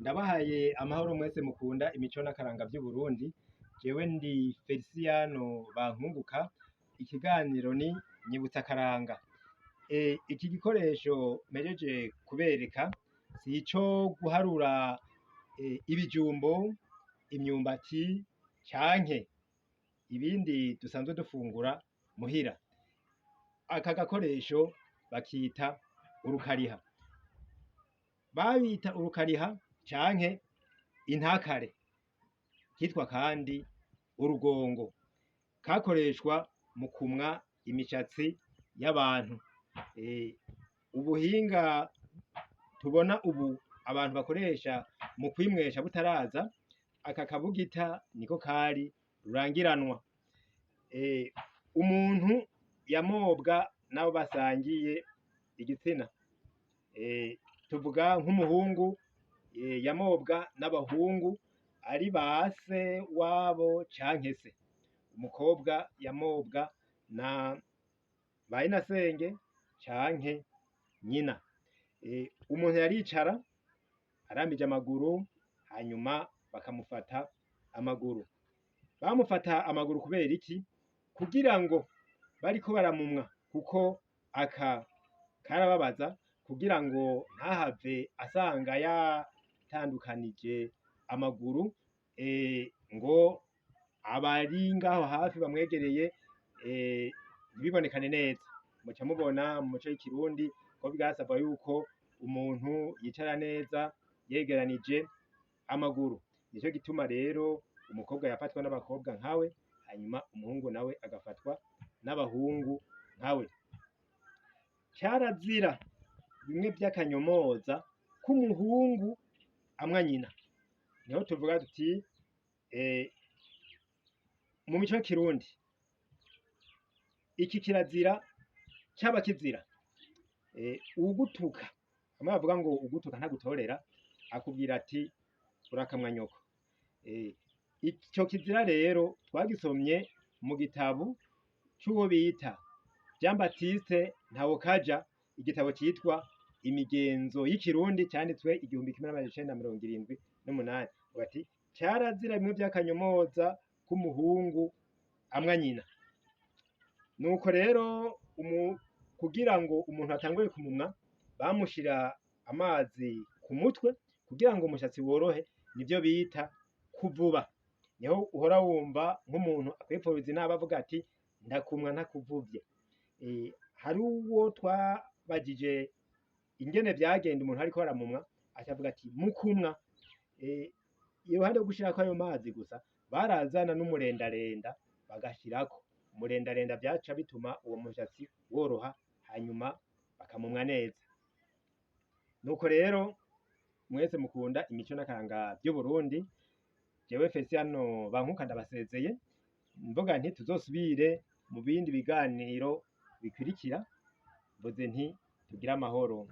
Ndabahaye amahoro mwese mukunda imico n'akaranga vy'Uburundi. Jewe ndi Félicien Bankuwunguka. Ikiganiro ni nyibutsa akaranga. Iki gikoresho mpejeje kubereka si ico guharura ibijumbo, imyumbati canke ibindi dusanzwe dufungura muhira. Aka gakoresho bakita urukariha. Babita urukariha canke intakare, kitwa kandi urugongo. Kakoreshwa mu kumwa imishatsi y'abantu. Ubuhinga tubona ubu abantu bakoresha mu kwimwesha butaraza, aka kabugita niko kari rurangiranwa. Umuntu yamobwa nabo basangiye igitsina, tuvuga nk'umuhungu yamobwa n'abahungu ari base wabo canke se. Umukobwa yamobwa na bayinasenge canke nyina. Umuntu yaricara arambije amaguru, hanyuma bakamufata amaguru. Bamufata amaguru kubera iki? Kugira ngo bariko baramumwa, kuko aka karababaza, kugira ngo ntahave asanga yatandukanije amaguru, ngo abari ngaho hafi bamwegereye ntibibonekane neza. Muca mubona mu muco w'ikirundi ko vyasabwa yuko umuntu yicara neza yegeranije amaguru. Nico gituma rero umukobwa yafatwa n'abakobwa nkawe, hanyuma umuhungu nawe agafatwa n'abahungu nkawe. Carazira bimwe vy'akanyomoza k'umuhungu amwa nyina. Niho tuvuga tuti mu mico y'ikirundi iki kirazira caba kizira. Uwugutuka, bamwe bavuga ngo ugutuka ntagutorera, akubwira ati urakamwa nyoko. Ico kizira rero twagisomye mu gitabo c'uwo bita Jean Baptiste Ntawokaja, igitabo citwa imigenzo y'ikirundi, canditswe 1978. Bati carazira bimwe vy'akanyomoza k'umuhungu amwa nyina. Nuko rero kugira ngo umuntu atanguye kumumwa, bamushira amazi ku mutwe kugira ngo umushatsi worohe, nivyo bita kuvuba. Niho uhora wumva nk'umuntu akwipfuriza inaba avuga ati ndakumwa ntakuvuvye. Hari uwo twabajije ingene vyagenda umuntu ariko aramumwa, acavuga ati mukumwa, iruhande yo gushirako ayo mazi gusa, barazana n'umurendarenda bagashirako. Umurendarenda vyaca bituma uwo mushatsi woroha, hanyuma bakamumwa neza. Nuko rero mwese mukunda imico n'akaranga vy'Uburundi, jewe Félicien Bankuwunguka ndabasezeye, mvuga nti tuzosubire mu bindi biganiro bikurikira. Mvuze nti tugire amahoro.